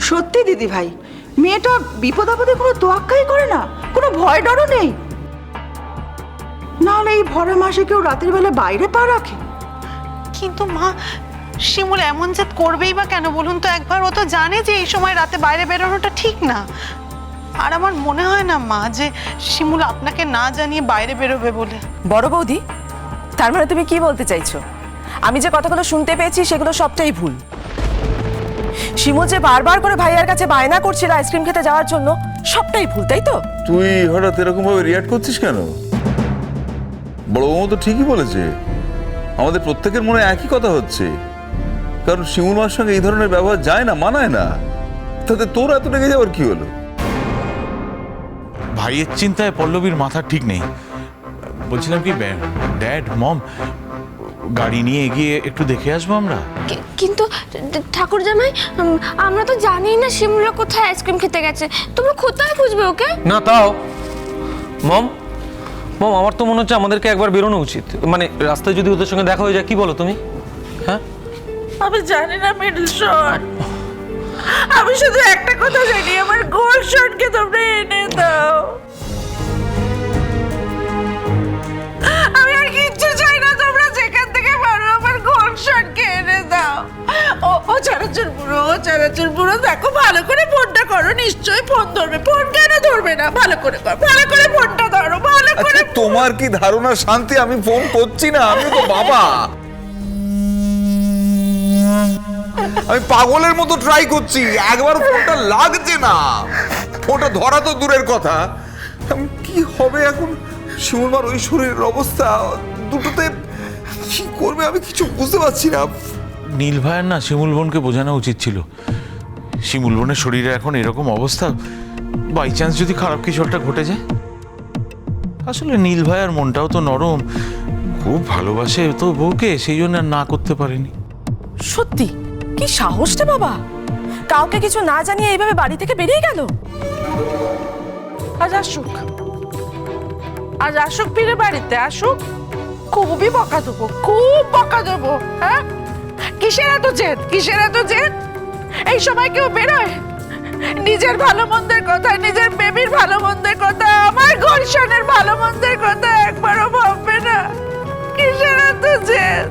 সত্যি দিদি ভাই, মেয়েটা বিপদ আপদে কোনো তোয়াক্কাই করে না, কোনো ভয় ডরও নেই। নাহলে এই ভরা মাসে কেউ রাতের বেলা বাইরে পা রাখে? কিন্তু মা, শিমুল এমন জাত করবেই বা কেন বলুন তো একবার? ও তো জানে যে এই সময় রাতে বাইরে বেরোনোটা ঠিক না। আর আমার মনে হয় না মা যে শিমুল আপনাকে না জানিয়ে বাইরে বেরোবে বলে। বড় বৌদি, তার মানে তুমি কি বলতে চাইছো? আমি যে কথাগুলো শুনতে পেয়েছি সেগুলো সবটাই ভুল। শিমুল যে বারবার করে ভাইয়ার কাছে বায়না করছিল আইসক্রিম খেতে যাওয়ার জন্য, সবটাই ভুল, তাই তো? তুই হঠাৎ এরকম ভাবে রিয়াক্ট করছিস কেন? বড় বৌমা তো ঠিকই বলেছে, আমাদের প্রত্যেকের মনে একই কথা হচ্ছে। কারণ শিমুল মার সঙ্গে এই ধরনের ব্যবহার যায় না, মানায় না। তাতে তোর এত রেগে যাওয়ার কি হলো? ভাইয়ের চিন্তায় পল্লবীর মাথা ঠিক নেই। বলছিলাম কি, ড্যাড মম গাড়ি নিয়ে এগিয়ে একটু দেখে আসবো আমরা। কিন্তু ঠাকুর জামাই, আমরা তো জানি না শিমুলা কোথায় আইসক্রিম খেতে গেছে। তোমরা কোথায় খুঁজবে ওকে? না তাও মম, আমার তো মনে হচ্ছে আমাদেরকে একবার বেরোনো উচিত। মানে রাস্তায় যদি ওদের সঙ্গে দেখা হয়ে যায়, কি বলো তুমি? হ্যাঁ, আমি জানি না মিডল শট, আমি শুধু একটা কথা জানি, আমার গোল শটকে তোমরা এনে দাও। আমি আর কিচ্ছু চাই না, তোমরা যেখান থেকে পারো আমার গোল শটকে এনে দাও। ও চানাচুর বুড়ো, ও চানাচুর বুড়ো, দেখো ভালো করে ফোনটা করো, নিশ্চয়ই ফোন ধরবে। ফোন কেন ধরবে না? ভালো করে কর, ভালো করে ফোনটা ধরো, ভালো করে। তোমার কি ধারণা শান্তি, আমি ফোন করছি না, আমি তো বাবা। আমি পাগলের মতো ট্রাই করছি, একবার ফোনটা লাগছে না। ফোনটা ধরা তো দূরের কথা, কি হবে এখন? শিমুলমার ওই শরীরের অবস্থা, দুটোতে কি করবে আমি কিছু বুঝতে পারছি না। নীল ভাইয়ের না শিমুল বোনকে বোঝানো উচিত ছিল। শিমুল বোনের শরীরে এখন এরকম অবস্থা, বাই চান্স যদি খারাপ কিছু একটা ঘটে যায়। আসলে নীল ভাইয়ের মনটাও তো নরম, খুব ভালোবাসে তো বউকে, সেই জন্য আর না করতে পারেনি। সত্যি কি সাহস রে বাবা, কাউকে কিছু না জানিয়ে এইভাবে বাড়ি থেকে বেরিয়ে গেল। আজ আসুক, আজ আসুক, ফিরে বাড়িতে আসুক, খুবই বকা দেবো, খুব বকা দেবো। হ্যাঁ, কিসের এত জেদ, কিসের এত জেদ? এই সময় কেউ বেরোয়? নিজের ভালো মন্দের কথা, নিজের বেবির ভালো মন্দের কথা, আমার গুলশানের ভালো মন্দের কথা একবারও ভাববে না? কিসের এত জেদ?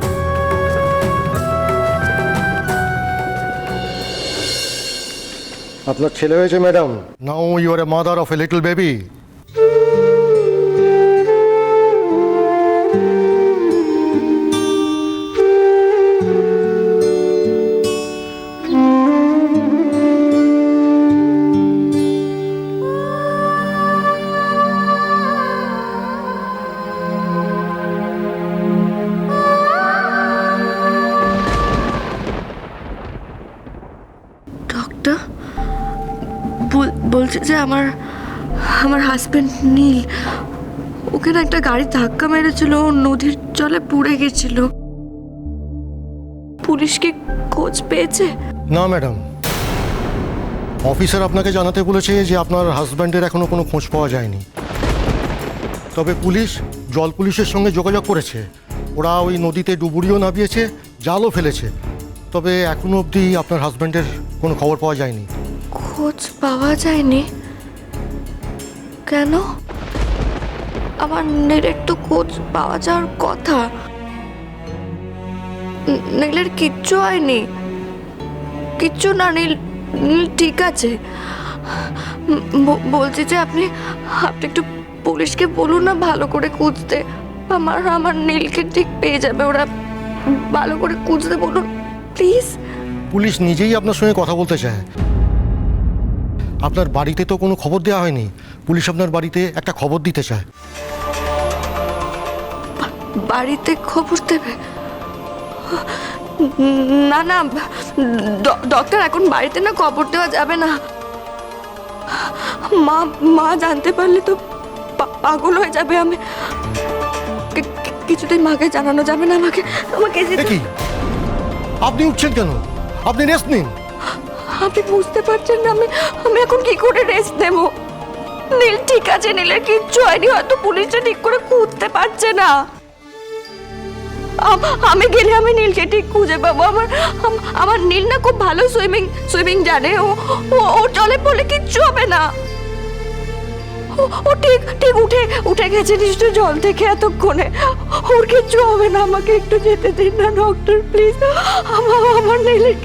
আপনার ছেলে হয়েছে madam. Now you are a mother of a little baby. Doctor বলছে যে আমার হাজবেন্ড নীল, ওকে না একটা গাড়ি ধাক্কা মেরেছিল, ও নদীর জলে পুড়ে গেছিল। পুলিশ কি খোঁজ পেয়েছে? না ম্যাডাম, অফিসার আপনাকে জানাতে বলেছে যে আপনার হাজব্যান্ডের এখনো কোনো খোঁজ পাওয়া যায়নি। তবে পুলিশ জল পুলিশের সঙ্গে যোগাযোগ করেছে, ওরা ওই নদীতে ডুবুরিও নামিয়েছে, জালও ফেলেছে। তবে এখনো অবধি আপনার হাজব্যান্ডের কোনো খবর পাওয়া যায়নি। খোঁজ পাওয়া যায়নি কেন? আমার নীলের তো খোঁজ পাওয়া যাওয়ার কথা। নীলের কিচ্ছু হয়নি, কিচ্ছু না, নীল ঠিক আছে। বলছি যে আপনি একটু পুলিশকে বলুন না ভালো করে খুঁজতে। আমার নীলকে ঠিক পেয়ে যাবে ওরা, ভালো করে খুঁজতে বলুন প্লিজ। পুলিশ নিজেই আপনার সঙ্গে কথা বলতে চায়। আপনার বাড়িতে তো কোনো খবর দেওয়া হয়নি, পুলিশ আপনার বাড়িতে একটা খবর দিতে চায়। বাড়িতে খবর দেবে? না না ডক্টর, এখন বাড়িতে না খবর দেওয়া যাবে না। মা জানতে পারলে তো পাগল হয়ে যাবে। আমি কিছুতেই মাকে জানানো যাবে না। আমাকে কি আপনি উঠছেন কেন? আপনি রেস্ট নিন। আপনি বুঝতে পারছেন না আমি এখন কি করে রেস্ট নেব? নীল ঠিক আছে, নীলের কিচ্ছু হয়নি, হয়তো পুলিশটা ঠিক করে খুঁজতে পারছে না। আমি গেলে আমি নীলকে ঠিক খুঁজে পাবো। আমার নীল না খুব ভালো সুইমিং জানে। ও জলে পড়লে কিচ্ছু হবে না। ও ঠিক ঠিক উঠে গেছে নিশ্চয় জল থেকে এতক্ষণে। ওর কিচ্ছু হবে না, আমাকে একটু যেতে দিন না ডক্টর প্লিজ। আমার নীলের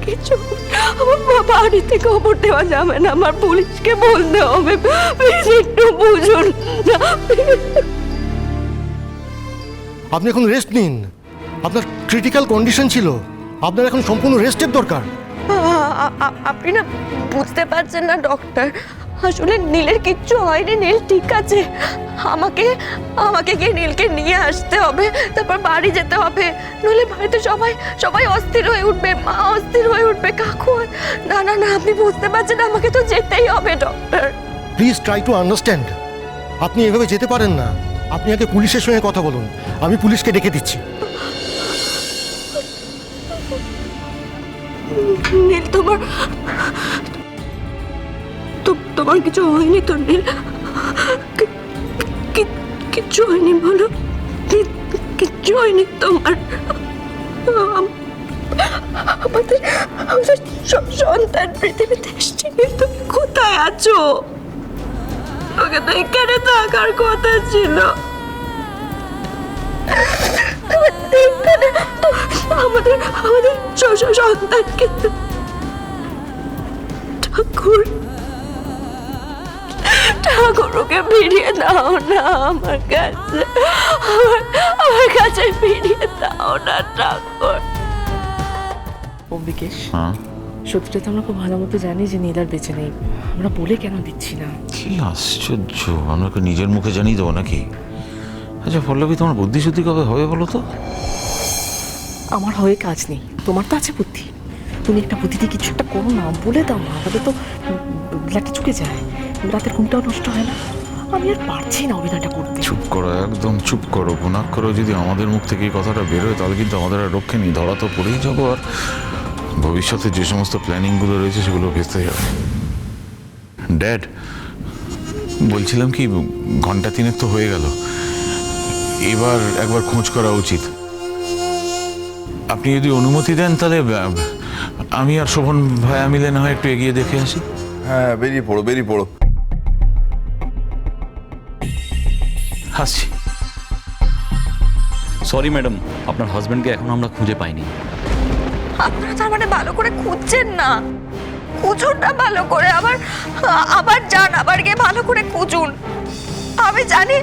কিচ্ছু, আমার বাড়িতে খবর দেওয়া যাবে না, আমার পুলিশকে বলতে হবে। প্লিজ একটু বুঝুন না। আপনি এখন রেস্ট নিন, আপনার ক্রিটিক্যাল কন্ডিশন ছিল, আপনার এখন সম্পূর্ণ রেস্টের দরকার। আপনি না বুঝতে পারছেন না ডক্টর, আসলে নীলের কিচ্ছু হয়নি, নীল ঠিক আছে। আমাকে গিয়ে নীলকে নিয়ে আসতে হবে, তারপর বাড়ি যেতে হবে, নইলে বাড়িতে সবাই অস্থির হয়ে উঠবে, মা অস্থির হয়ে উঠবে, কাকু। না না না, আপনি বুঝতে পারছেন, আমাকে তো যেতেই হবে doctor. Please try to understand. আপনি এভাবে যেতে পারেন না, আপনি আগে পুলিশের সঙ্গে কথা বলুন, আমি পুলিশকে ডেকে দিচ্ছি। নীল তোমার কিছু হয়নি তো নীল? কিচ্ছু হয়নি বলো, কিচ্ছু হয়নি তোমার? আমাদের সন্তান পৃথিবীতে এসছে, তুমি কোথায় আছো? ওকে তো এখানে থাকার কথা ছিল। আমাদের সন্তানকে ঠাকুর ওকে ফিরিয়ে দাও না আমার কাছে ফিরিয়ে দাও না ঠাকুর। অম্বিকেশ, হ্যাঁ সত্যিটা তো আমরা খুব ভালো মতো জানি যে নীল আর বেঁচে নেই, আমরা বলে কেন দিচ্ছি না? কি আশ্চর্য, আমরা কি নিজের মুখে জানিয়ে দেবো নাকি? আচ্ছা পল্লবী, তোমার বুদ্ধি শুদ্ধি কবে হবে বলো তো? আমার হয়ে কাজ নেই, তোমার তো আছে বুদ্ধি, তুমি একটা বুদ্ধি দিয়ে কিছু একটা করো না, বলে দাও না, তাহলে তো ব্লাডটা চুকে যায়, রাতের ঘুমটাও নষ্ট হয় না। আমি আর পারছি না অভিনয়টা করতে। চুপ করো, একদম চুপ করো। গুণাক করো, যদি আমাদের মুখ থেকে এই কথাটা বেরোয় তাহলে কিন্তু আমাদের আর রক্ষে নেই, ধরা তো পড়েই যাবো, আর ভবিষ্যতে যে সমস্ত প্ল্যানিংগুলো রয়েছে সেগুলো ভেস্তে যাবে। ড্যাড, বলছিলাম কি, ঘন্টা তিনেক তো হয়ে গেল, এবার একবার খোঁজ করা উচিত। আপনি যদি অনুমতি দেন তাহলে আমি আর শোভন ভাইয়া মিলে না হয় একটু এগিয়ে দেখে আসি। হ্যাঁ, বেরিয়ে পড়ো। আসছি। সরি ম্যাডাম, আপনার হাজবেন্ডকে এখন আমরা খুঁজে পাইনি। আপনারা তার মানে ভালো করে খুঁজছেন না? খুঁজুন না ভালো করে, আবার যান, আবার গিয়ে ভালো করে খুঁজুন। আমি জানি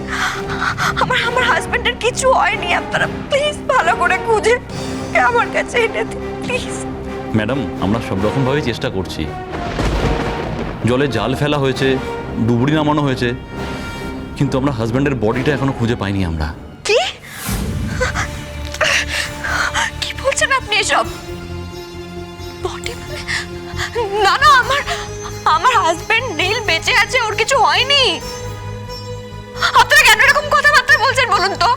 আমার হাজবেন্ডের কিছু হয়নি, আপনারা প্লিজ ভালো করে খুঁজে আমার কাছে এনে দিন প্লিজ। ম্যাডাম, আমরা সব রকমভাবে চেষ্টা করছি, জলে জাল ফেলা হয়েছে, ডুবুরি নামানো হয়েছে, কিন্তু আমরা হাজবেন্ডের বডিটা এখনো খুঁজে পাইনি আমরা। কি বলছেন আপনি এসব? বডি মানে? না না, আমার হাজবেন্ড নীল বেঁচে আছে, ওর কিছু হয়নি। আপনারা কেন এরকম কথাবার্তা বলছেন বলুন তো?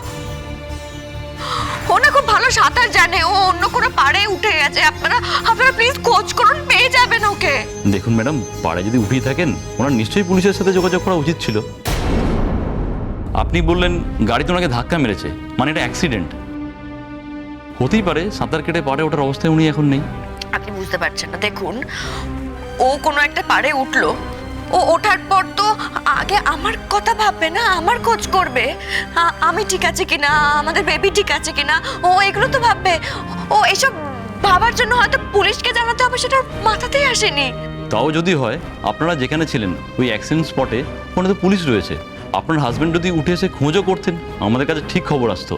ও না খুব ভালো সাঁতার জানে, ও অন্য কোনো পাড়ে উঠে গেছে। আপনারা প্লিজ খোঁজ করুন, পেয়ে যাবেন ওকে। দেখুন ম্যাডাম, পাড়ে যদি উঠিয়ে থাকেন ওনার নিশ্চয়ই পুলিশের সাথে যোগাযোগ করা উচিত ছিল। আপনি বললেন গাড়িতে ওনাকে ধাক্কা মেরেছে, মানে এটা অ্যাক্সিডেন্ট হতেই পারে। সাঁতার কেটে পাড়ে ওঠার অবস্থায় উনি এখন নেই। আপনি বুঝতে পারছেন না। দেখুন, ও কোনো একটা পাড়ে উঠলো, ও ওঠার পর তো আগে আমার কথা ভাববে না, আমার খোঁজ করবে, আমি ঠিক আছে কিনা, আমাদের বেবি ঠিক আছে কিনা, ও এগুলো তো ভাববে। ও এসব ভাবার জন্য হয়তো পুলিশকে জানাতে হবে, সেটা ওর মাথাতেই আসেনি। তাও যদি হয়, আপনারা যেখানে ছিলেন ওই অ্যাক্সিডেন্ট স্পটে, ওখানে তো পুলিশ রয়েছে। আপনার হাজবেন্ড যদি উঠে এসে খোঁজও করতেন, আমাদের কাছে ঠিক খবর আসতো।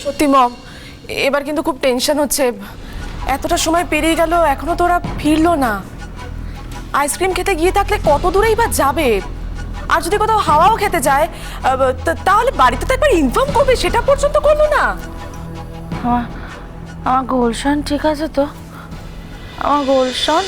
সত্যি মম, এবার কিন্তু খুব টেনশন হচ্ছে। এতটা সময় পেরিয়ে গেল, এখনো তো ওরা ফিরলো না। আইসক্রিম খেতে গিয়ে থাকলে কত দূরেই বা যাবে? আর যদি কোথাও হাওয়াও খেতে যায়, তাহলে বাড়িতে তো একবার ইনফর্ম করবে, সেটা পর্যন্ত করলো না। আমার গোলশান ঠিক আছে তো? আমার গোলশান